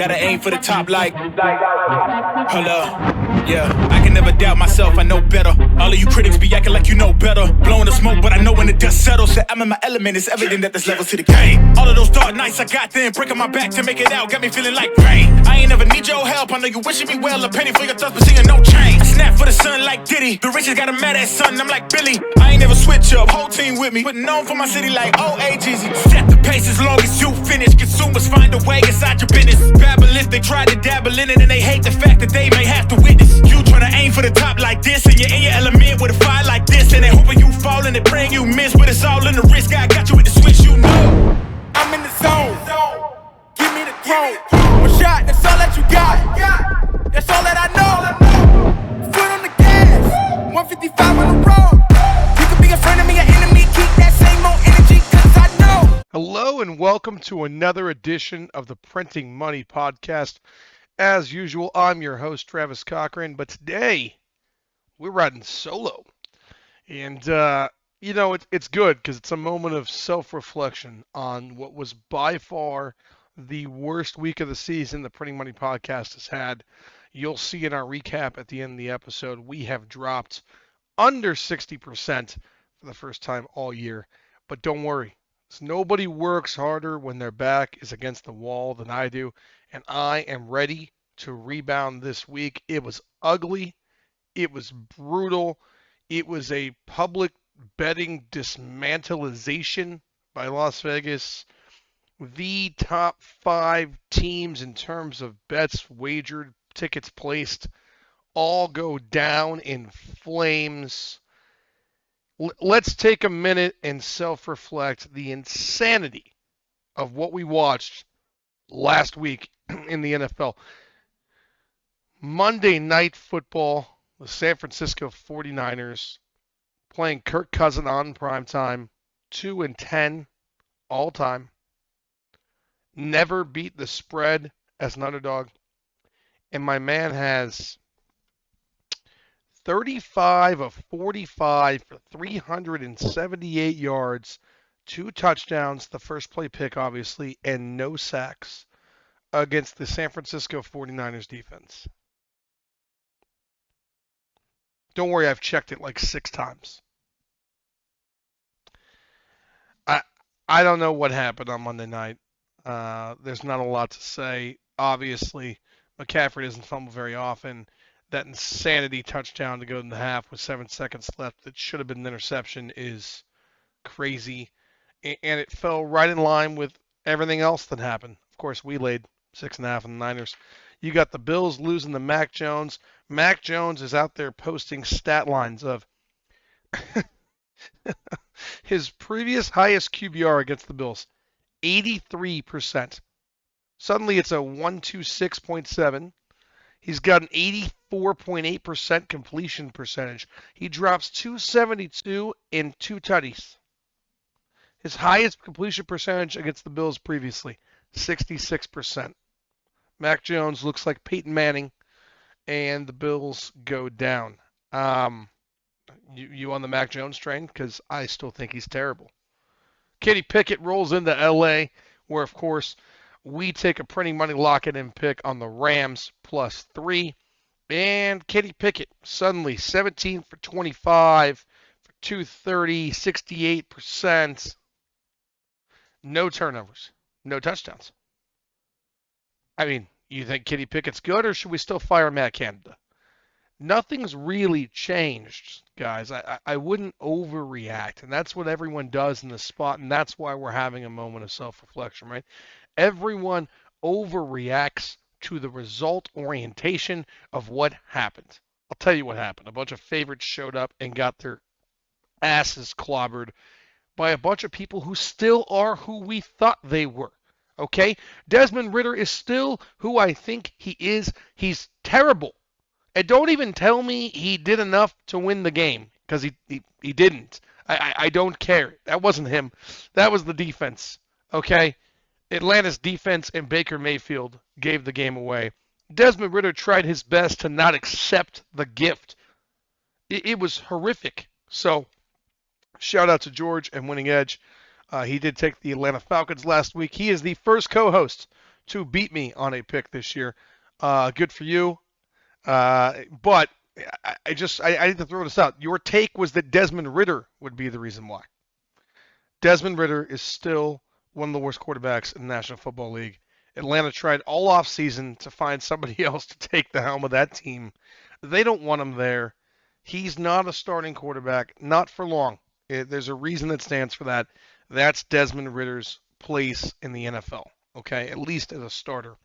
Gotta aim for the top like, hold up. Yeah, I can never doubt myself, I know better. All of you critics be acting like you know better. Blowing the smoke, but I know when the dust settles that I'm in my element, it's evident that there's levels to the game. All of those dark nights I got then, breaking my back to make it out, got me feeling like rain. I ain't never need your help, I know you wishing me well. A penny for your thoughts, but seeing no change. I snap for the sun like Diddy, the riches got a mad ass son, I'm like Billy. I ain't never switch up, whole team with me, putting on for my city like OAGZ. Set the pace as long as you finish, consumers find a way inside your business. Babble if they try to dabble in it and they hate the fact that they may have to witness. You try to aim for the top like this and you're in your element with a fire like this, and they hoping you fall and they praying you miss, but it's all in the risk. I got you with the switch, you know. I'm in the zone. Give me the throne. One shot, that's all that you got. That's all that I know. Foot on the gas. 155 on the road. You could be a friend of me, an enemy. Keep that same old energy, cause I know. Hello and welcome to another edition of the Printing Money Podcast. As usual, I'm your host, Travis Cochran, but today we're riding solo. And, it's good because it's a moment of self-reflection on what was by far the worst week of the season the Printing Money Podcast has had. You'll see in our recap at the end of the episode, we have dropped under 60% for the first time all year. But don't worry. Nobody works harder when their back is against the wall than I do, and I am ready to rebound this week. It was ugly. It was brutal. It was a public betting dismantlization by Las Vegas. The top 5 teams in terms of bets wagered, tickets placed, all go down in flames. Let's take a minute and self-reflect the insanity of what we watched last week in the NFL. Monday Night Football, the San Francisco 49ers playing Kirk Cousins on primetime, 2-10 all time. Never beat the spread as an underdog. And my man has 35 of 45 for 378 yards, 2 touchdowns, the first play pick obviously, and no sacks against the San Francisco 49ers defense. Don't worry, I've checked it like 6 times. I don't know what happened on Monday night. There's not a lot to say. Obviously, McCaffrey doesn't fumble very often. That insanity touchdown to go in the half with 7 seconds left that should have been an interception is crazy. And it fell right in line with everything else that happened. Of course, we laid 6.5 on the Niners. You got the Bills losing to Mac Jones. Mac Jones is out there posting stat lines of his previous highest QBR against the Bills, 83%. Suddenly it's a 126.7. He's got an 84.8% completion percentage. He drops 272 in 2 tutties. His highest completion percentage against the Bills previously, 66%. Mac Jones looks like Peyton Manning, and the Bills go down. You on the Mac Jones train? Because I still think he's terrible. Kenny Pickett rolls into L.A., where, of course, we take a Printing Money lock-it-in pick on the Rams +3. And Kenny Pickett, suddenly 17 for 25 for 230, 68%. No turnovers, no touchdowns. I mean, you think Kenny Pickett's good, or should we still fire Matt Canada? Nothing's really changed, guys. I wouldn't overreact, and that's what everyone does in this spot, and that's why we're having a moment of self-reflection, right? Everyone overreacts to the result orientation of what happened. I'll tell you what happened. A bunch of favorites showed up and got their asses clobbered by a bunch of people who still are who we thought they were. Okay? Desmond Ridder is still who I think he is. He's terrible. And don't even tell me he did enough to win the game, because he didn't. I don't care. That wasn't him. That was the defense. Okay? Atlanta's defense and Baker Mayfield gave the game away. Desmond Ridder tried his best to not accept the gift. It was horrific. So, shout out to George and Winning Edge. He did take the Atlanta Falcons last week. He is the first co-host to beat me on a pick this year. Good for you. But I need to throw this out. Your take was that Desmond Ridder would be the reason why. Desmond Ridder is still one of the worst quarterbacks in the National Football League. Atlanta tried all offseason to find somebody else to take the helm of that team. They don't want him there. He's not a starting quarterback, not for long. There's a reason that stands for that. That's Desmond Ridder's place in the NFL, okay, at least as a starter.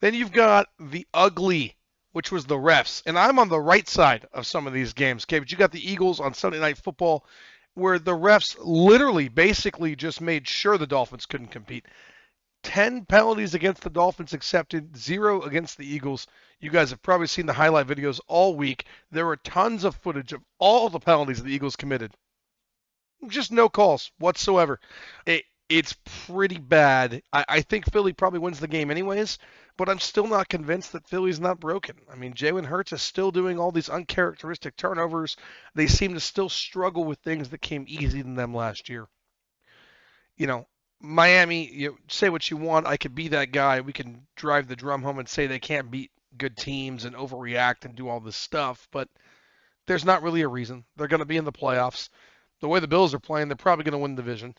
Then you've got the ugly, which was the refs. And I'm on the right side of some of these games, okay? But you got the Eagles on Sunday Night Football, where the refs literally basically just made sure the Dolphins couldn't compete. 10 penalties against the Dolphins accepted, 0 against the Eagles. You guys have probably seen the highlight videos all week. There were tons of footage of all the penalties the Eagles committed. Just no calls whatsoever. It's pretty bad. I think Philly probably wins the game anyways, but I'm still not convinced that Philly's not broken. I mean, Jalen Hurts is still doing all these uncharacteristic turnovers. They seem to still struggle with things that came easy to them last year. Miami, say what you want. I could be that guy. We can drive the drum home and say they can't beat good teams and overreact and do all this stuff, but there's not really a reason. They're going to be in the playoffs. The way the Bills are playing, they're probably going to win the division.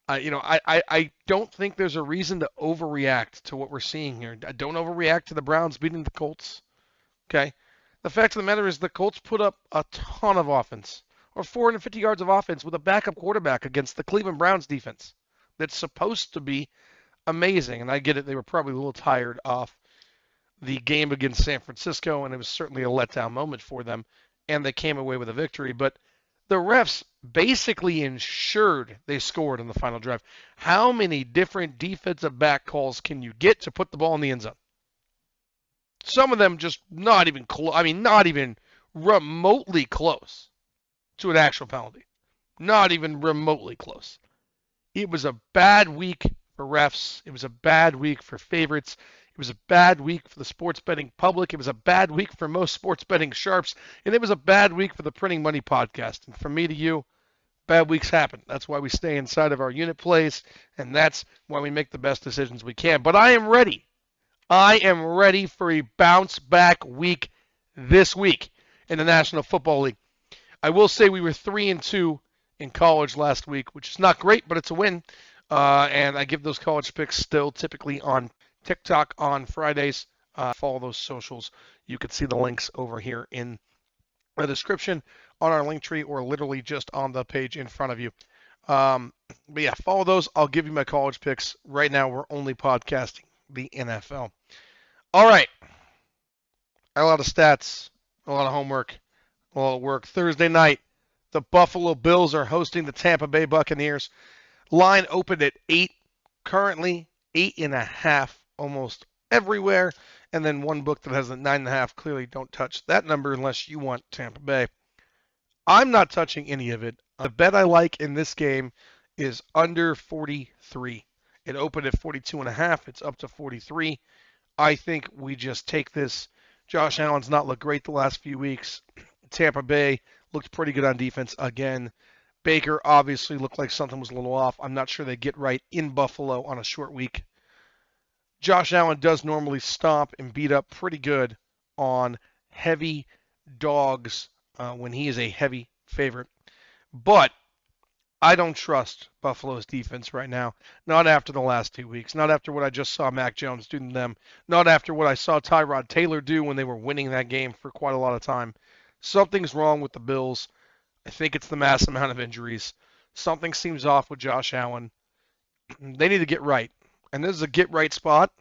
I don't think there's a reason to overreact to what we're seeing here. I don't overreact to the Browns beating the Colts. Okay? The fact of the matter is the Colts put up a ton of offense, or 450 yards of offense with a backup quarterback against the Cleveland Browns defense. That's supposed to be amazing. And I get it, they were probably a little tired off the game against San Francisco, and it was certainly a letdown moment for them, and they came away with a victory. But the refs basically ensured they scored on the final drive. How many different defensive back calls can you get to put the ball in the end zone? Some of them just not even close. I mean, not even remotely close to an actual penalty. Not even remotely close. It was a bad week for refs. It was a bad week for favorites. It was a bad week for the sports betting public. It was a bad week for most sports betting sharps. And it was a bad week for the Printing Money podcast. And from me to you, bad weeks happen. That's why we stay inside of our unit plays. And that's why we make the best decisions we can. But I am ready. I am ready for a bounce back week this week in the National Football League. I will say we were 3-2 in college last week, which is not great, but it's a win. And I give those college picks still typically on TikTok on Fridays. Follow those socials. You can see the links over here in the description on our link tree or literally just on the page in front of you. But yeah, follow those. I'll give you my college picks. Right now, we're only podcasting the NFL. All right. A lot of stats, a lot of homework, a lot of work. Thursday night, the Buffalo Bills are hosting the Tampa Bay Buccaneers. Line opened at 8, currently 8.5 almost everywhere. And then one book that has a 9.5. Clearly don't touch that number unless you want Tampa Bay. I'm not touching any of it. The bet I like in this game is under 43. It opened at 42.5. It's up to 43. I think we just take this. Josh Allen's not looked great the last few weeks. Tampa Bay looked pretty good on defense again. Baker obviously looked like something was a little off. I'm not sure they get right in Buffalo on a short week. Josh Allen does normally stomp and beat up pretty good on heavy dogs when he is a heavy favorite. But I don't trust Buffalo's defense right now. Not after the last 2 weeks. Not after what I just saw Mac Jones do to them. Not after what I saw Tyrod Taylor do when they were winning that game for quite a lot of time. Something's wrong with the Bills. I think it's the mass amount of injuries. Something seems off with Josh Allen. They need to get right. And this is a get-right spot,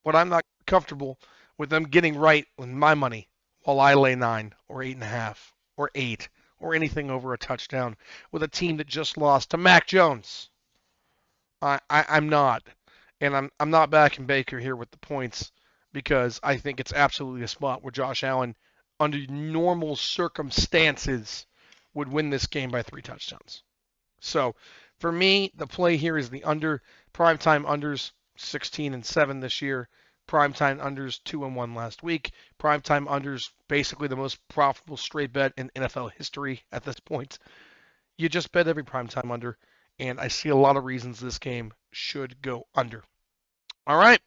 but I'm not comfortable with them getting right with my money while I lay 9 or 8.5 or 8 or anything over a touchdown with a team that just lost to Mac Jones. I'm not. And I'm not backing Baker here with the points because I think it's absolutely a spot where Josh Allen, under normal circumstances, would win this game by 3 touchdowns. So, for me, the play here is the under. Primetime unders 16-7 this year. Primetime unders 2-1 last week. Primetime unders basically the most profitable straight bet in NFL history at this point. You just bet every primetime under, and I see a lot of reasons this game should go under. All right,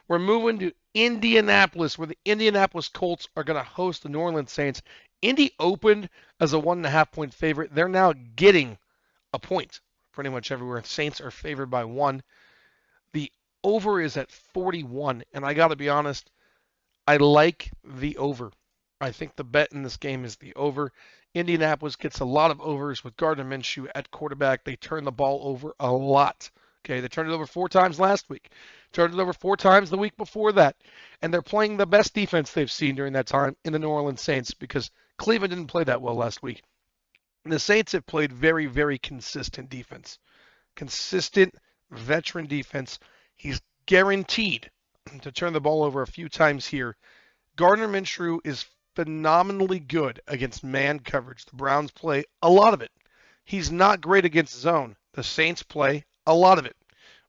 We're moving to Indianapolis, where the Indianapolis Colts are going to host the New Orleans Saints. Indy opened as a 1.5-point favorite. They're now getting a point pretty much everywhere. Saints are favored by 1. The over is at 41, and I got to be honest, I like the over. I think the bet in this game is the over. Indianapolis gets a lot of overs with Gardner Minshew at quarterback. They turn the ball over a lot. Okay, they turned it over 4 times last week. Turned it over 4 times the week before that. And they're playing the best defense they've seen during that time in the New Orleans Saints because Cleveland didn't play that well last week. And the Saints have played very, very consistent defense. Consistent veteran defense. He's guaranteed to turn the ball over a few times here. Gardner Minshew is phenomenally good against man coverage. The Browns play a lot of it. He's not great against zone. The Saints play a lot of it.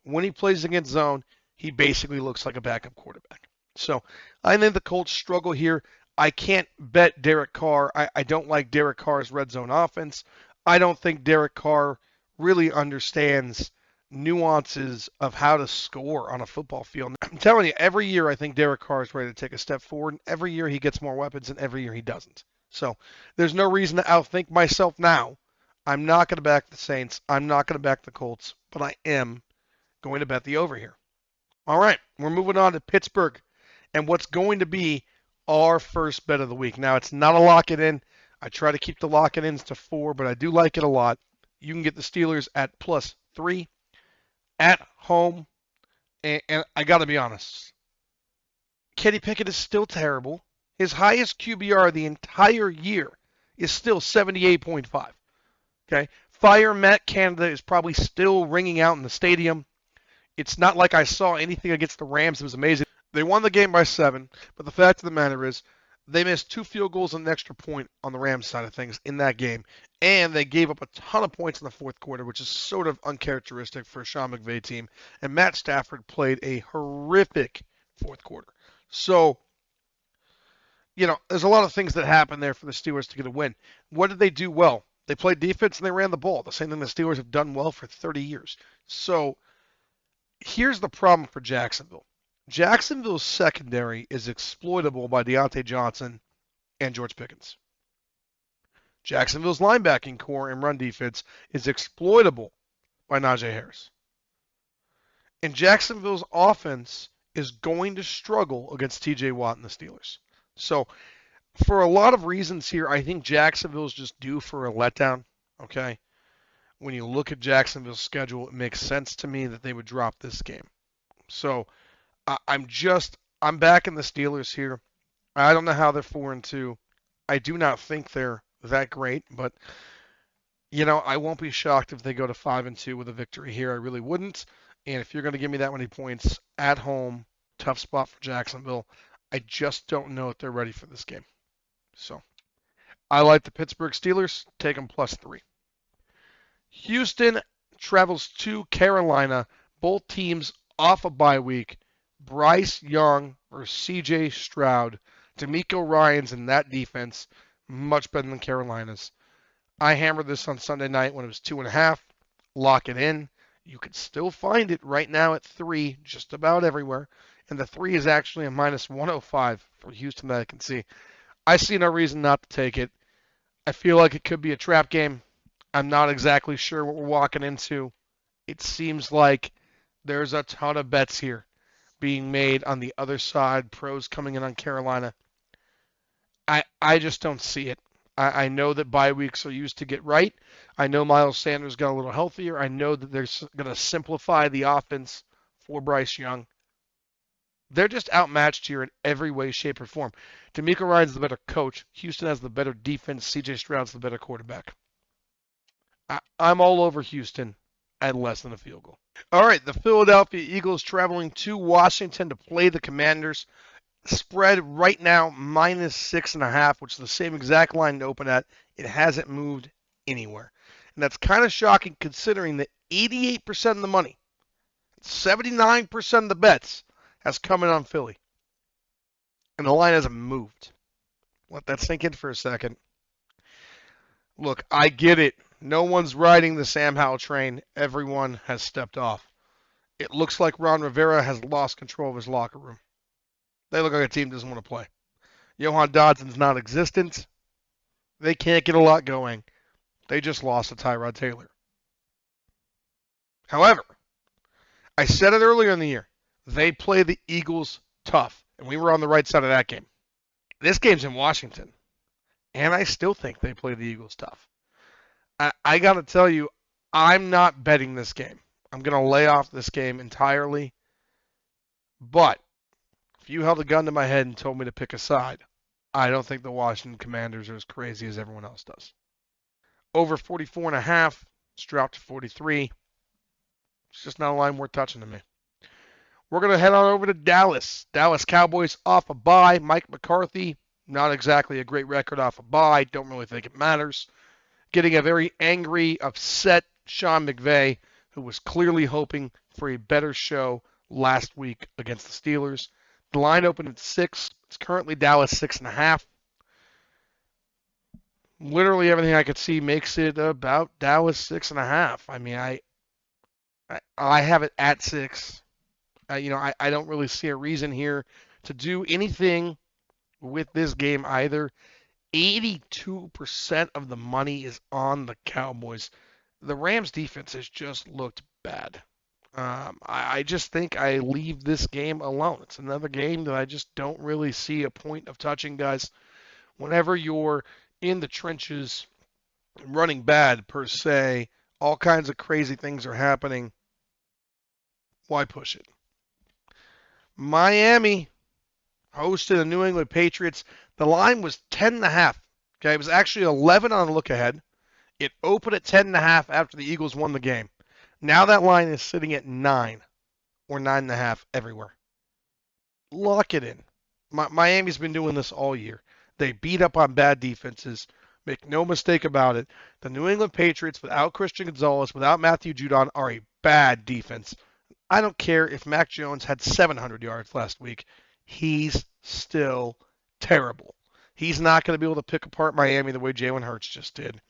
When he plays against zone, he basically looks like a backup quarterback. So I think the Colts struggle here. I can't bet Derek Carr. I don't like Derek Carr's red zone offense. I don't think Derek Carr really understands nuances of how to score on a football field. I'm telling you, every year I think Derek Carr is ready to take a step forward, and every year he gets more weapons, and every year he doesn't. So there's no reason to outthink myself now. I'm not going to back the Saints. I'm not going to back the Colts, but I am going to bet the over here. All right, we're moving on to Pittsburgh and what's going to be our first bet of the week. Now, it's not a lock it in. I try to keep the lock it ins to 4, but I do like it a lot. You can get the Steelers at +3 at home. And I got to be honest, Kenny Pickett is still terrible. His highest QBR the entire year is still 78.5. Okay, Fire Matt Canada is probably still ringing out in the stadium. It's not like I saw anything against the Rams. It was amazing. They won the game by 7, but the fact of the matter is they missed 2 field goals and an extra point on the Rams side of things in that game, and they gave up a ton of points in the fourth quarter, which is sort of uncharacteristic for a Sean McVay team, and Matt Stafford played a horrific fourth quarter. So, there's a lot of things that happened there for the Steelers to get a win. What did they do well? They played defense and they ran the ball, the same thing the Steelers have done well for 30 years. So here's the problem for Jacksonville. Jacksonville's secondary is exploitable by Deontay Johnson and George Pickens. Jacksonville's linebacking core and run defense is exploitable by Najee Harris. And Jacksonville's offense is going to struggle against TJ Watt and the Steelers. So for a lot of reasons here, I think Jacksonville's just due for a letdown, okay? When you look at Jacksonville's schedule, it makes sense to me that they would drop this game. So I'm backing the Steelers here. I don't know how they're 4-2. I do not think they're that great, but I won't be shocked if they go to 5-2 with a victory here. I really wouldn't. And if you're going to give me that many points at home, tough spot for Jacksonville. I just don't know if they're ready for this game. So I like the Pittsburgh Steelers. Take them +3. Houston travels to Carolina. Both teams off a bye week. Bryce Young versus C.J. Stroud. DeMeco Ryans in that defense. Much better than Carolina's. I hammered this on Sunday night when it was 2.5. Lock it in. You could still find it right now at 3 just about everywhere. And the 3 is actually a -105 for Houston that I can see. I see no reason not to take it. I feel like it could be a trap game. I'm not exactly sure what we're walking into. It seems like there's a ton of bets here being made on the other side. Pros coming in on Carolina. I just don't see it. I know that bye weeks are used to get right. I know Miles Sanders got a little healthier. I know that they're going to simplify the offense for Bryce Young. They're just outmatched here in every way, shape, or form. DeMeco Ryans the better coach. Houston has the better defense. C.J. Stroud's the better quarterback. I'm all over Houston at less than a field goal. All right, the Philadelphia Eagles traveling to Washington to play the Commanders. Spread right now -6.5, which is the same exact line to open at. It hasn't moved anywhere. And that's kind of shocking considering that 88% of the money, 79% of the bets has come in on Philly. And the line hasn't moved. Let that sink in for a second. Look, I get it. No one's riding the Sam Howell train. Everyone has stepped off. it looks like Ron Rivera has lost control of his locker room. They look like a team that doesn't want to play. Johan Dodson's non-existent. They can't get a lot going. They just lost to Tyrod Taylor. However, I said it earlier in the year. They play the Eagles tough, and we were on the right side of that game. This game's in Washington, and I still think they play the Eagles tough. I got to tell you, I'm not betting this game. I'm going to lay off this game entirely. But if you held a gun to my head and told me to pick a side, I don't think the Washington Commanders are as crazy as everyone else does. Over 44.5, it's dropped to 43. It's just not a line worth touching to me. We're going to head on over to Dallas. Dallas Cowboys off a bye. Mike McCarthy, not exactly a great record off a bye. Don't really think it matters. Getting a very angry, upset Sean McVay, who was clearly hoping for a better show last week against the Steelers. The line opened at 6. It's currently Dallas 6.5. Literally everything I could see makes it about Dallas 6.5. I mean, I have it at 6. I don't really see a reason here to do anything with this game either. 82% of the money is on the Cowboys. The Rams defense has just looked bad. I just think I leave this game alone. It's another game that I just don't really see a point of touching, guys. Whenever you're in the trenches running bad, per se, all kinds of crazy things are happening. Why push it? Miami hosted the New England Patriots. The line was 10.5. Okay, it was actually 11 on the look ahead. It opened at 10.5 after the Eagles won the game. Now that line is sitting at 9 or 9.5 everywhere. Lock it in. Miami's been doing this all year. They beat up on bad defenses. Make no mistake about it. The New England Patriots, without Christian Gonzalez, without Matthew Judon, are a bad defense. I don't care if Mac Jones had 700 yards last week. He's still terrible. He's not going to be able to pick apart Miami the way Jalen Hurts just did.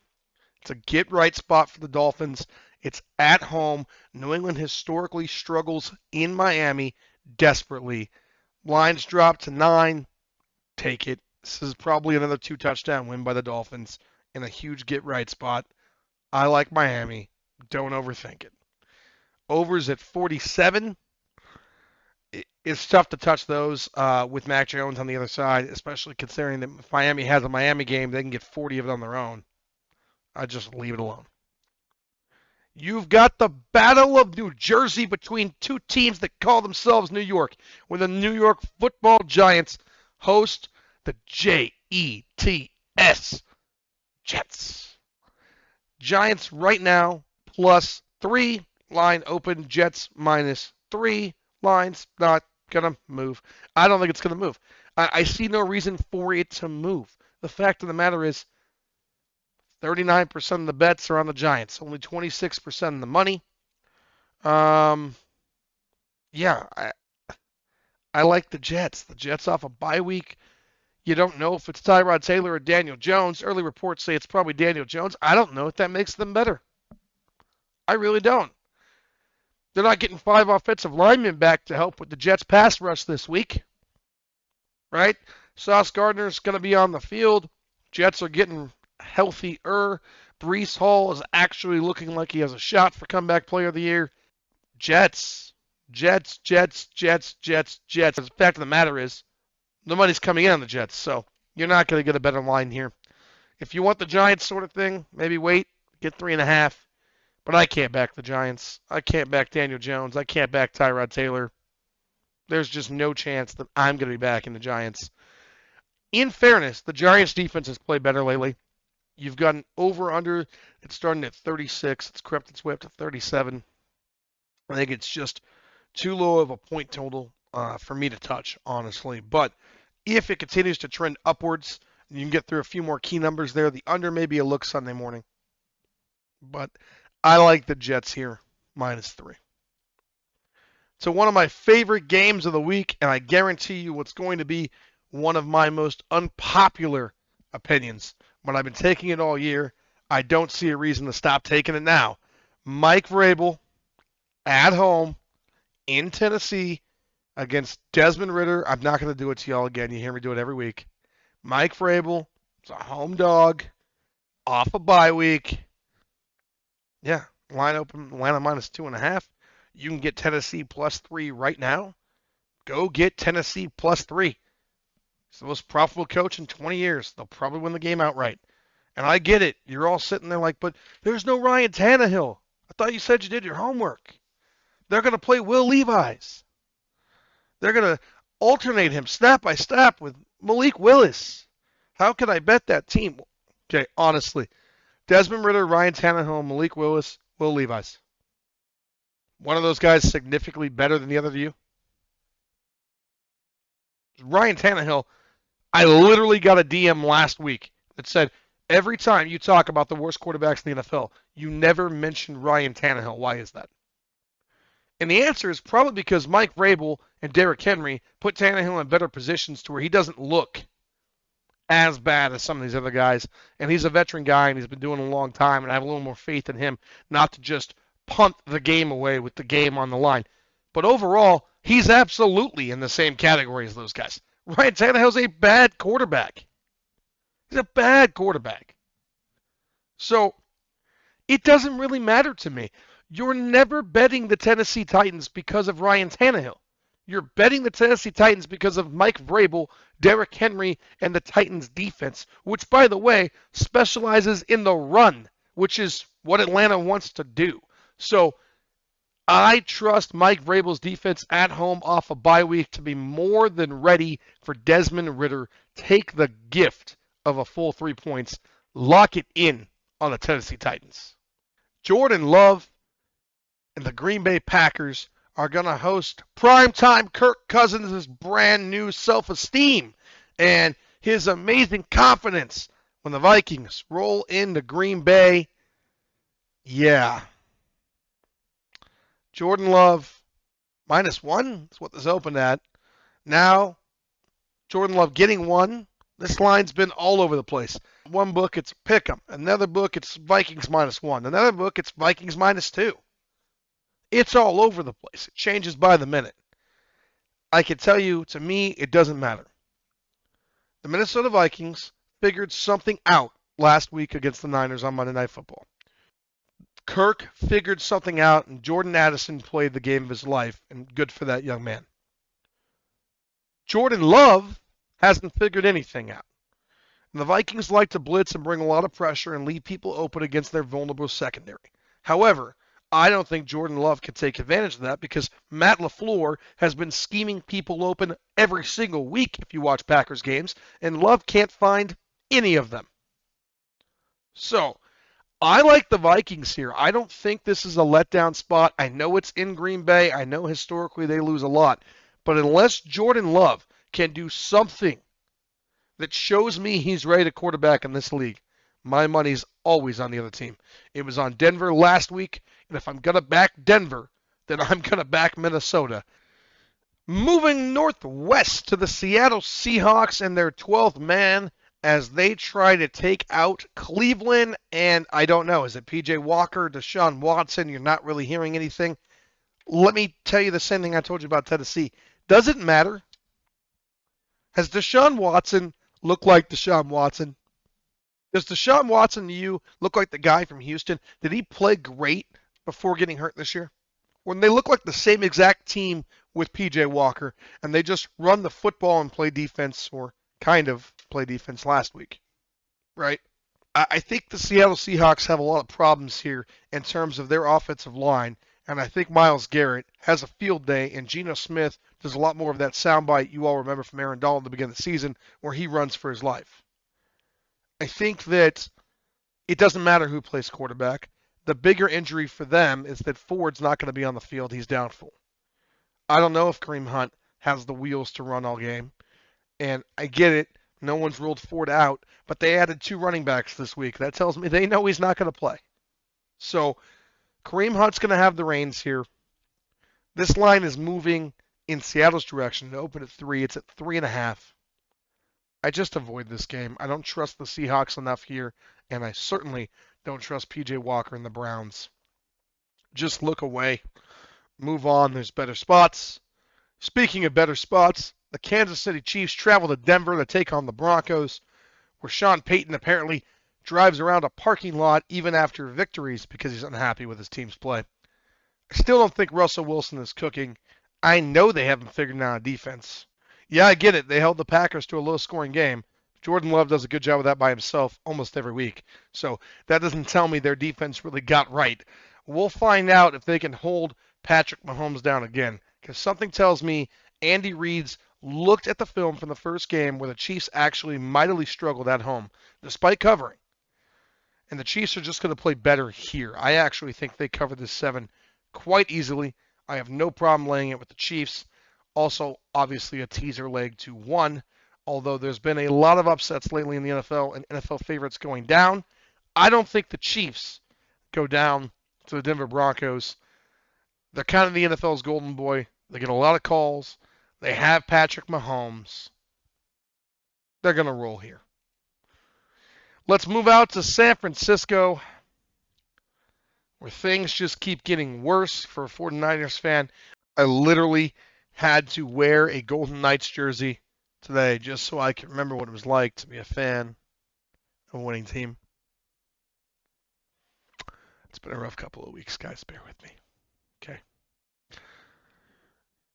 It's a get-right spot for the Dolphins. It's at home. New England historically struggles in Miami desperately. Lines drop to 9. Take it. This is probably another 2-touchdown win by the Dolphins in a huge get-right spot. I like Miami. Don't overthink it. Overs at 47. It's tough to touch those with Mac Jones on the other side, especially considering that if Miami has a Miami game, they can get 40 of it on their own. I just leave it alone. You've got the Battle of New Jersey between two teams that call themselves New York, where the New York Football Giants host the Jets. Jets. Giants right now +3. Line open. Jets -3. Line's not going to move. I don't think it's going to move. I see no reason for it to move. The fact of the matter is 39% of the bets are on the Giants. Only 26% of the money. Yeah, I like the Jets. The Jets off a bye week. You don't know if it's Tyrod Taylor or Daniel Jones. Early reports say it's probably Daniel Jones. I don't know if that makes them better. I really don't. They're not getting 5 offensive linemen back to help with the Jets pass rush this week. Right? Sauce Gardner's going to be on the field. Jets are getting healthier. Breece Hall is actually looking like he has a shot for comeback player of the year. Jets. The fact of the matter is, the money's coming in on the Jets, so you're not going to get a better line here. If you want the Giants sort of thing, maybe wait, get 3.5. But I can't back the Giants. I can't back Daniel Jones. I can't back Tyrod Taylor. There's just no chance that I'm going to be backing the Giants. In fairness, the Giants defense has played better lately. You've got an over-under. It's starting at 36. It's crept its way up to 37. I think it's just too low of a point total for me to touch, honestly. But if it continues to trend upwards, you can get through a few more key numbers there. The under may be a look Sunday morning. But I like the Jets here, -3. So one of my favorite games of the week, and I guarantee you what's going to be one of my most unpopular opinions. But I've been taking it all year. I don't see a reason to stop taking it now. Mike Vrabel at home in Tennessee against Desmond Ridder. I'm not going to do it to y'all again. You hear me do it every week. Mike Vrabel, it's a home dog, off a bye week. Yeah, line open, Atlanta minus 2.5. You can get Tennessee +3 right now. Go get Tennessee +3. It's the most profitable coach in 20 years. They'll probably win the game outright. And I get it. You're all sitting there like, but there's no Ryan Tannehill. I thought you said you did your homework. They're going to play Will Levis. They're going to alternate him snap by snap with Malik Willis. How can I bet that team? Okay, honestly. Desmond Ridder, Ryan Tannehill, Malik Willis, Will Levis. One of those guys significantly better than the other to you? Ryan Tannehill, I literally got a DM last week that said, every time you talk about the worst quarterbacks in the NFL, you never mention Ryan Tannehill. Why is that? And the answer is probably because Mike Vrabel and Derrick Henry put Tannehill in better positions to where he doesn't look as bad as some of these other guys. And he's a veteran guy, and he's been doing it a long time, and I have a little more faith in him not to just punt the game away with the game on the line. But overall, he's absolutely in the same category as those guys. Ryan Tannehill's a bad quarterback. He's a bad quarterback. So it doesn't really matter to me. You're never betting the Tennessee Titans because of Ryan Tannehill. You're betting the Tennessee Titans because of Mike Vrabel, Derrick Henry, and the Titans defense, which, by the way, specializes in the run, which is what Atlanta wants to do. So I trust Mike Vrabel's defense at home off a bye week to be more than ready for Desmond Ridder. Take the gift of a full 3 points. Lock it in on the Tennessee Titans. Jordan Love and the Green Bay Packers are going to host primetime Kirk Cousins' brand new self-esteem and his amazing confidence when the Vikings roll into Green Bay. Yeah. Jordan Love, -1 is what this opened at. Now, Jordan Love getting 1. This line's been all over the place. One book, it's Pick'em. Another book, it's Vikings -1. Another book, it's Vikings -2. It's all over the place. It changes by the minute. I can tell you, to me, it doesn't matter. The Minnesota Vikings figured something out last week against the Niners on Monday Night Football. Kirk figured something out, and Jordan Addison played the game of his life, and good for that young man. Jordan Love hasn't figured anything out. And the Vikings like to blitz and bring a lot of pressure and leave people open against their vulnerable secondary. However, I don't think Jordan Love can take advantage of that because Matt LaFleur has been scheming people open every single week if you watch Packers games, and Love can't find any of them. So, I like the Vikings here. I don't think this is a letdown spot. I know it's in Green Bay. I know historically they lose a lot. But unless Jordan Love can do something that shows me he's ready to quarterback in this league, my money's always on the other team. It was on Denver last week, and if I'm going to back Denver, then I'm going to back Minnesota. Moving northwest to the Seattle Seahawks and their 12th man as they try to take out Cleveland, and I don't know, is it P.J. Walker, Deshaun Watson? You're not really hearing anything. Let me tell you the same thing I told you about Tennessee. Does it matter? Has Deshaun Watson looked like Deshaun Watson? Does Deshaun Watson to you look like the guy from Houston? Did he play great before getting hurt this year? When they look like the same exact team with P.J. Walker, and they just run the football and play defense, or kind of play defense last week, right? I think the Seattle Seahawks have a lot of problems here in terms of their offensive line, and I think Myles Garrett has a field day, and Geno Smith does a lot more of that soundbite you all remember from Aaron Donald at the beginning of the season where he runs for his life. I think that it doesn't matter who plays quarterback. The bigger injury for them is that Ford's not going to be on the field. He's doubtful. I don't know if Kareem Hunt has the wheels to run all game. And I get it. No one's ruled Ford out. But they added 2 running backs this week. That tells me they know he's not going to play. So Kareem Hunt's going to have the reins here. This line is moving in Seattle's direction. It opened at 3. It's at 3.5. I just avoid this game. I don't trust the Seahawks enough here, and I certainly don't trust P.J. Walker and the Browns. Just look away. Move on. There's better spots. Speaking of better spots, the Kansas City Chiefs travel to Denver to take on the Broncos, where Sean Payton apparently drives around a parking lot even after victories because he's unhappy with his team's play. I still don't think Russell Wilson is cooking. I know they haven't figured out a defense. Yeah, I get it. They held the Packers to a low-scoring game. Jordan Love does a good job of that by himself almost every week. So that doesn't tell me their defense really got right. We'll find out if they can hold Patrick Mahomes down again, because something tells me Andy Reid's looked at the film from the first game where the Chiefs actually mightily struggled at home, despite covering. And the Chiefs are just going to play better here. I actually think they cover this 7 quite easily. I have no problem laying it with the Chiefs. Also, obviously, a teaser leg to 1. Although there's been a lot of upsets lately in the NFL and NFL favorites going down, I don't think the Chiefs go down to the Denver Broncos. They're kind of the NFL's golden boy. They get a lot of calls. They have Patrick Mahomes. They're going to roll here. Let's move out to San Francisco, where things just keep getting worse for a 49ers fan. I literally had to wear a Golden Knights jersey today just so I can remember what it was like to be a fan of a winning team. It's been a rough couple of weeks, guys. Bear with me. Okay.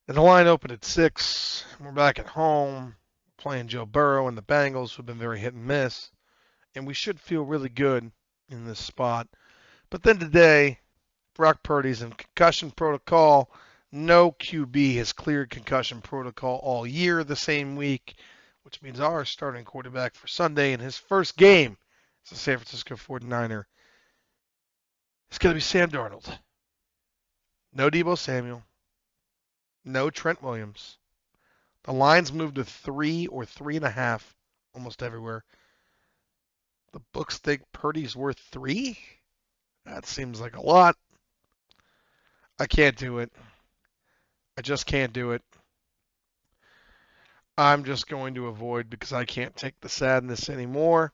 And the line opened at 6. We're back at home playing Joe Burrow and the Bengals, who've been very hit and miss. And we should feel really good in this spot. But then today, Brock Purdy's in concussion protocol. No QB has cleared concussion protocol all year the same week, which means our starting quarterback for Sunday in his first game as a San Francisco 49er is going to be Sam Darnold. No Deebo Samuel. No Trent Williams. The line's moved to 3 or 3.5 almost everywhere. The books think Purdy's worth 3? That seems like a lot. I can't do it. I just can't do it. I'm just going to avoid because I can't take the sadness anymore.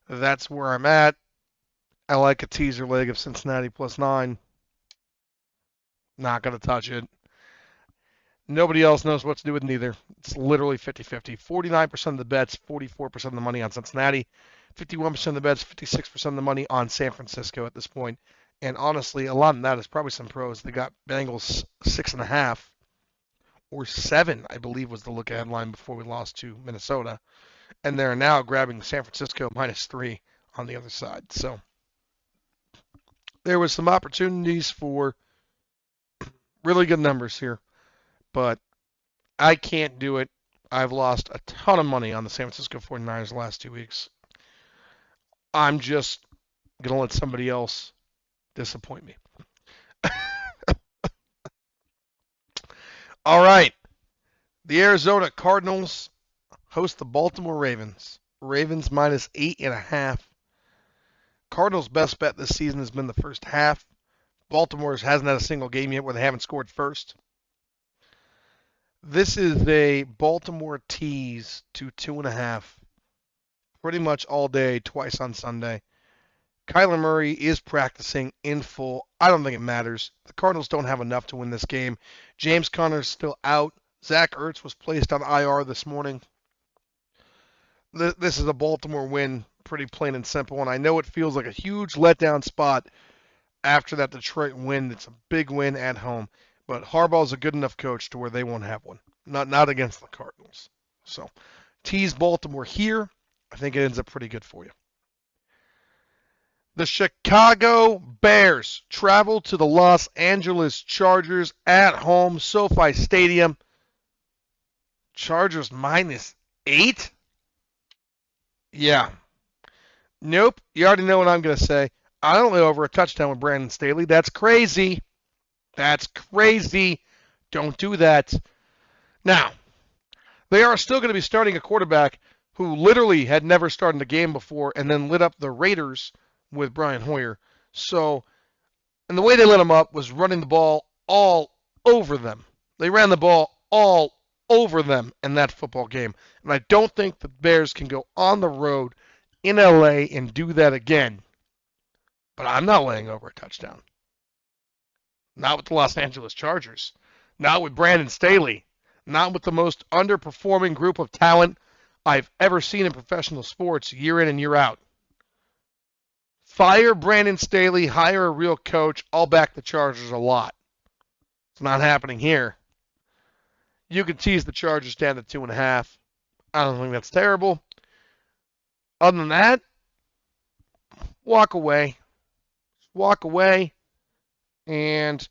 That's where I'm at. I like a teaser leg of Cincinnati +9. Not going to touch it. Nobody else knows what to do with neither. It's literally 50-50. 49% of the bets, 44% of the money on Cincinnati. 51% of the bets, 56% of the money on San Francisco at this point. And honestly, a lot of that is probably some pros. They got Bengals 6.5 or 7, I believe was the look-ahead line before we lost to Minnesota. And they're now grabbing San Francisco -3 on the other side. So there was some opportunities for really good numbers here. But I can't do it. I've lost a ton of money on the San Francisco 49ers the last 2 weeks. I'm just going to let somebody else disappoint me. All right. The Arizona Cardinals host the Baltimore Ravens. Ravens -8.5. Cardinals' best bet this season has been the first half. Baltimore hasn't had a single game yet where they haven't scored first. This is a Baltimore tease to 2.5. Pretty much all day, twice on Sunday. Kyler Murray is practicing in full. I don't think it matters. The Cardinals don't have enough to win this game. James Conner's still out. Zach Ertz was placed on IR this morning. This is a Baltimore win, pretty plain and simple. And I know it feels like a huge letdown spot after that Detroit win. It's a big win at home. But Harbaugh's a good enough coach to where they won't have one. Not against the Cardinals. So, tease Baltimore here. I think it ends up pretty good for you. The Chicago Bears travel to the Los Angeles Chargers at home, SoFi Stadium. Chargers -8? Yeah. Nope. You already know what I'm going to say. I don't lay over a touchdown with Brandon Staley. That's crazy. That's crazy. Don't do that. Now, they are still going to be starting a quarterback who literally had never started a game before and then lit up the Raiders with Brian Hoyer. So, and the way they lit him up was running the ball all over them. They ran the ball all over them in that football game. And I don't think the Bears can go on the road in LA and do that again. But I'm not laying over a touchdown. Not with the Los Angeles Chargers. Not with Brandon Staley. Not with the most underperforming group of talent I've ever seen in professional sports year in and year out. Fire Brandon Staley, hire a real coach. I'll back the Chargers a lot. It's not happening here. You can tease the Chargers down to 2.5. I don't think that's terrible. Other than that, walk away. Walk away. And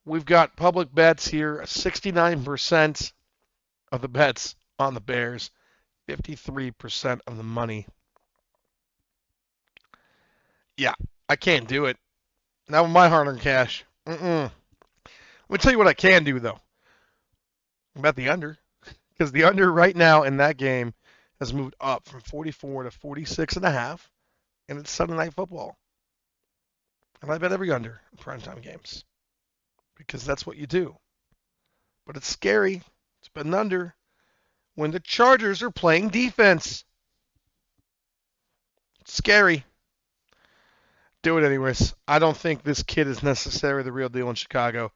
we've got public bets here. 69% of the bets on the Bears. 53% of the money. Yeah, I can't do it. Not with my hard-earned cash. Let me tell you what I can do, though. About the under. Because the under right now in that game has moved up from 44 to 46.5. And it's Sunday Night Football. And I bet every under in primetime games. Because that's what you do. But it's scary. It's been under when the Chargers are playing defense. It's scary. Do it anyways. I don't think this kid is necessarily the real deal in Chicago.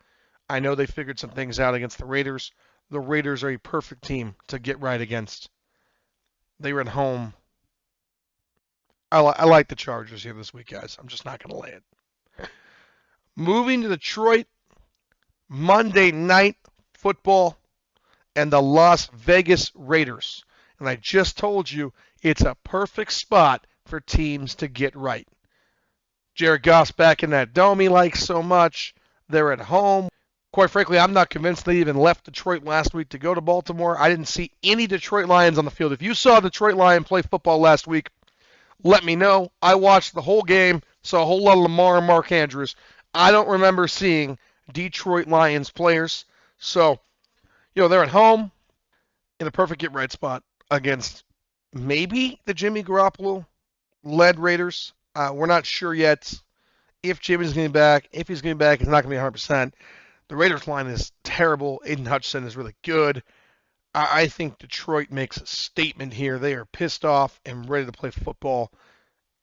I know they figured some things out against the Raiders. The Raiders are a perfect team to get right against. They were at home. I like the Chargers here this week, guys. I'm just not going to lay it. Moving to Detroit, Monday Night Football, and the Las Vegas Raiders. And I just told you it's a perfect spot for teams to get right. Jared Goff's back in that dome he likes so much. They're at home. Quite frankly, I'm not convinced they even left Detroit last week to go to Baltimore. I didn't see any Detroit Lions on the field. If you saw a Detroit Lion play football last week, let me know. I watched the whole game, saw a whole lot of Lamar and Mark Andrews. I don't remember seeing Detroit Lions players. So, they're at home in a perfect get-right spot against maybe the Jimmy Garoppolo-led Raiders. We're not sure yet if Jimmy's going to be back. If he's going to be back, it's not going to be 100%. The Raiders line is terrible. Aiden Hutchinson is really good. I think Detroit makes a statement here. They are pissed off and ready to play football.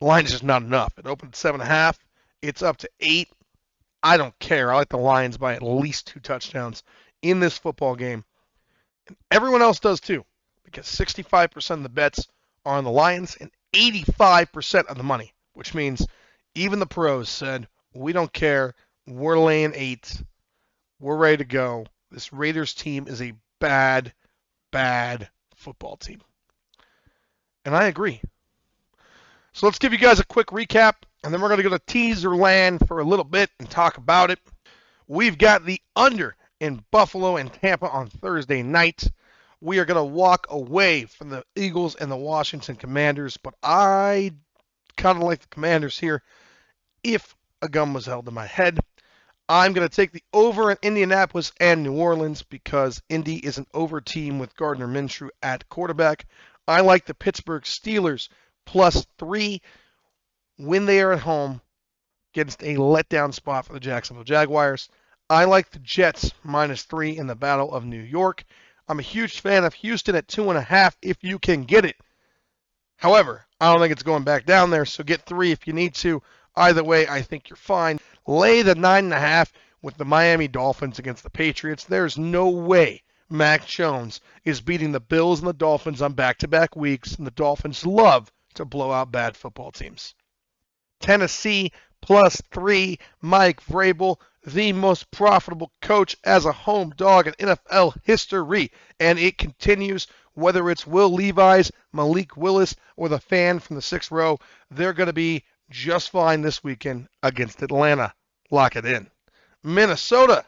The line is just not enough. It opened at 7.5. It's up to 8. I don't care. I like the Lions by at least 2 touchdowns in this football game. And everyone else does too, because 65% of the bets are on the Lions and 85% of the money, which means even the pros said, we don't care. We're laying 8. We're ready to go. This Raiders team is a bad football team. And I agree. So let's give you guys a quick recap, and then we're going to go to teaser land for a little bit and talk about it. We've got the under in Buffalo and Tampa on Thursday night. We are going to walk away from the Eagles and the Washington Commanders, but I kind of like the Commanders here if a gun was held to my head. I'm going to take the over in Indianapolis and New Orleans because Indy is an over team with Gardner Minshew at quarterback. I like the Pittsburgh Steelers +3 when they are at home against a letdown spot for the Jacksonville Jaguars. I like the Jets -3 in the Battle of New York. I'm a huge fan of Houston at 2.5 if you can get it. However, I don't think it's going back down there, so get 3 if you need to. Either way, I think you're fine. Lay the 9.5 with the Miami Dolphins against the Patriots. There's no way Mac Jones is beating the Bills and the Dolphins on back-to-back weeks, and the Dolphins love to blow out bad football teams. Tennessee +3, Mike Vrabel, the most profitable coach as a home dog in NFL history, and it continues. Whether it's Will Levis, Malik Willis, or the fan from the 6th row, they're going to be just fine this weekend against Atlanta. Lock it in. Minnesota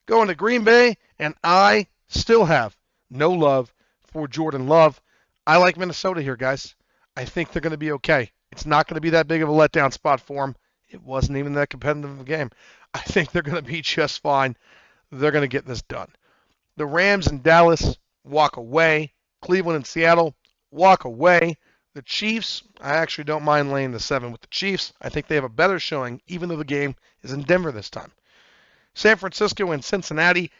going to Green Bay, and I still have no love for Jordan Love. I like Minnesota here, guys. I think they're going to be okay. It's not going to be that big of a letdown spot for them. It wasn't even that competitive of a game. I think they're going to be just fine. They're going to get this done. The Rams and Dallas walk away. Cleveland and Seattle walk away. The Chiefs, I actually don't mind laying the 7 with the Chiefs. I think they have a better showing, even though the game is in Denver this time. San Francisco and Cincinnati,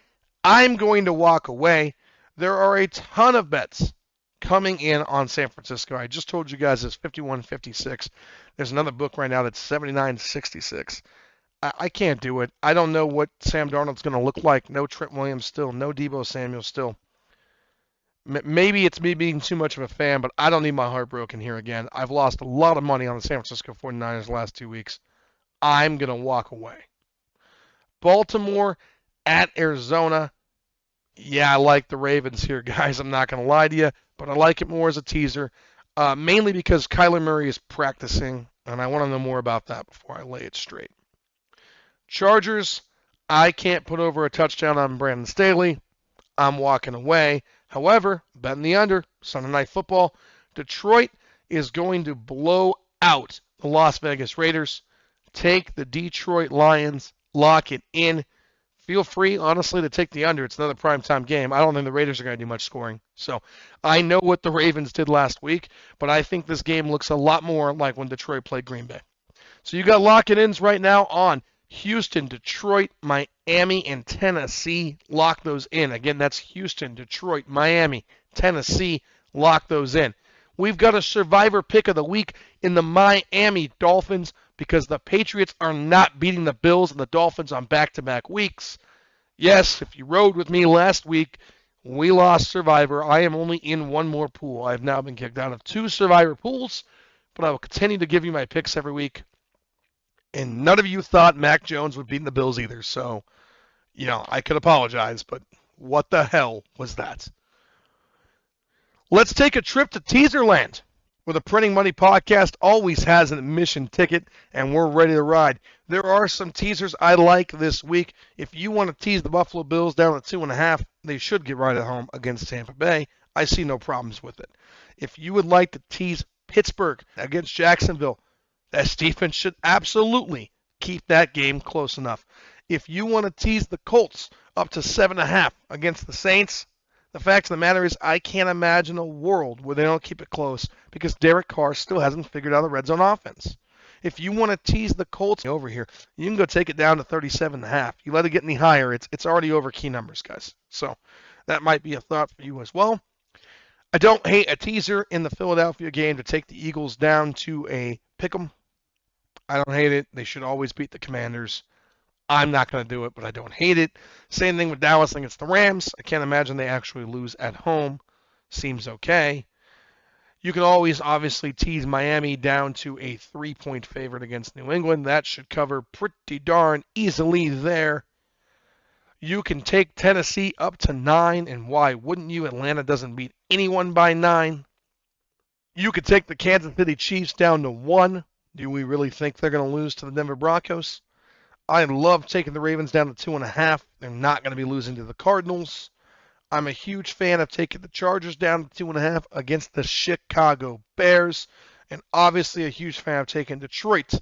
I'm going to walk away. There are a ton of bets coming in on San Francisco. I just told you guys it's 51-56. There's another book right now that's 79-66. I can't do it. I don't know what Sam Darnold's going to look like. No Trent Williams still. No Deebo Samuel still. Maybe it's me being too much of a fan, but I don't need my heart broken here again. I've lost a lot of money on the San Francisco 49ers the last 2 weeks. I'm going to walk away. Baltimore at Arizona. Yeah, I like the Ravens here, guys. I'm not going to lie to you, but I like it more as a teaser, mainly because Kyler Murray is practicing, and I want to know more about that before I lay it straight. Chargers, I can't put over a touchdown on Brandon Staley. I'm walking away. However, betting the under, Sunday Night Football, Detroit is going to blow out the Las Vegas Raiders. Take the Detroit Lions, lock it in. Feel free, honestly, to take the under. It's another primetime game. I don't think the Raiders are going to do much scoring. So I know what the Ravens did last week, but I think this game looks a lot more like when Detroit played Green Bay. So you got lock-it-ins right now on Houston, Detroit, Miami, and Tennessee. Lock those in. Again, that's Houston, Detroit, Miami, Tennessee. Lock those in. We've got a survivor pick of the week in the Miami Dolphins because the Patriots are not beating the Bills and the Dolphins on back-to-back weeks. Yes, if you rode with me last week, we lost survivor. I am only in one more pool. I have now been kicked out of 2 survivor pools, but I will continue to give you my picks every week. And none of you thought Mac Jones would beat the Bills either. So, I could apologize, but what the hell was that? Let's take a trip to Teaserland, where the Printing Money Podcast always has an admission ticket, and we're ready to ride. There are some teasers I like this week. If you want to tease the Buffalo Bills down to 2.5, they should get right at home against Tampa Bay. I see no problems with it. If you would like to tease Pittsburgh against Jacksonville, that defense should absolutely keep that game close enough. If you want to tease the Colts up to 7.5 against the Saints, the fact of the matter is I can't imagine a world where they don't keep it close because Derek Carr still hasn't figured out the red zone offense. If you want to tease the Colts over here, you can go take it down to 37.5. You let it get any higher, it's already over key numbers, guys. So that might be a thought for you as well. I don't hate a teaser in the Philadelphia game to take the Eagles down to a pick'em. I don't hate it. They should always beat the Commanders. I'm not going to do it, but I don't hate it. Same thing with Dallas against the Rams. I can't imagine they actually lose at home. Seems okay. You can always obviously tease Miami down to a 3-point favorite against New England. That should cover pretty darn easily there. You can take Tennessee up to 9, and why wouldn't you? Atlanta doesn't beat anyone by 9. You could take the Kansas City Chiefs down to 1. Do we really think they're going to lose to the Denver Broncos? I love taking the Ravens down to 2.5. They're not going to be losing to the Cardinals. I'm a huge fan of taking the Chargers down to 2.5 against the Chicago Bears. And obviously a huge fan of taking Detroit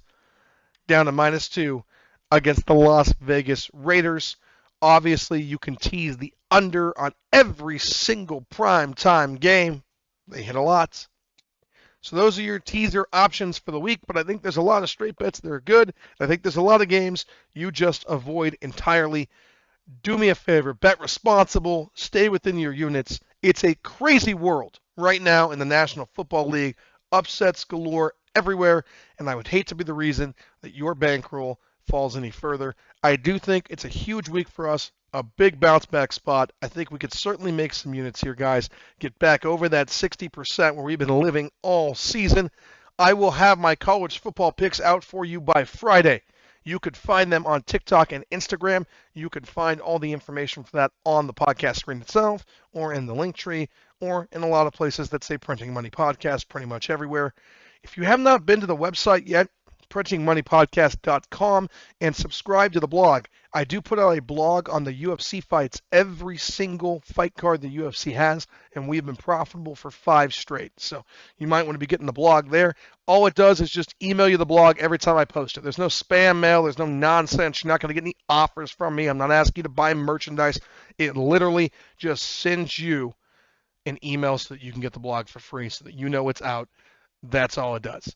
down to -2 against the Las Vegas Raiders. Obviously, you can tease the under on every single prime time game. They hit a lot. So those are your teaser options for the week, but I think there's a lot of straight bets that are good. I think there's a lot of games you just avoid entirely. Do me a favor, bet responsible, stay within your units. It's a crazy world right now in the National Football League. Upsets galore everywhere, and I would hate to be the reason that your bankroll falls any further. I do think it's a huge week for us. A big bounce back spot. I think we could certainly make some units here, guys. Get back over that 60% where we've been living all season. I will have my college football picks out for you by Friday. You could find them on TikTok and Instagram. You could find all the information for that on the podcast screen itself or in the link tree or in a lot of places that say Printing Money Podcast, pretty much everywhere. If you have not been to the website yet, printingmoneypodcast.com, and subscribe to the blog. I do put out a blog on the UFC fights, every single fight card the UFC has, and we've been profitable for 5 straight. So you might want to be getting the blog there. All it does is just email you the blog every time I post it. There's no spam mail. There's no nonsense. You're not going to get any offers from me. I'm not asking you to buy merchandise. It literally just sends you an email so that you can get the blog for free so that you know it's out. That's all it does.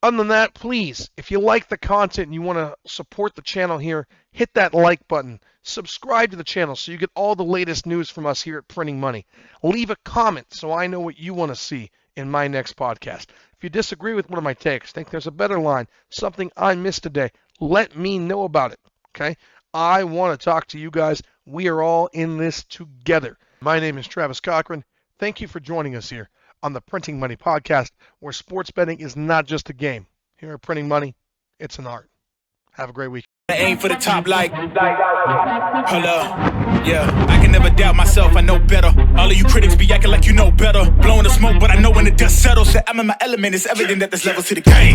Other than that, please, if you like the content and you want to support the channel here, hit that like button. Subscribe to the channel so you get all the latest news from us here at Printing Money. Leave a comment so I know what you want to see in my next podcast. If you disagree with one of my takes, think there's a better line, something I missed today, let me know about it, okay? I want to talk to you guys. We are all in this together. My name is Travis Cochran. Thank you for joining us here on the Printing Money Podcast, where sports betting is not just a game. Here at Printing Money, it's an art. Have a great week. I aim for the top like, hold up, yeah, I can never doubt myself, I know better. All of you critics be acting like you know better. Blowing the smoke, but I know when the dust settles that I'm in my element. It's evident that there's levels to the game.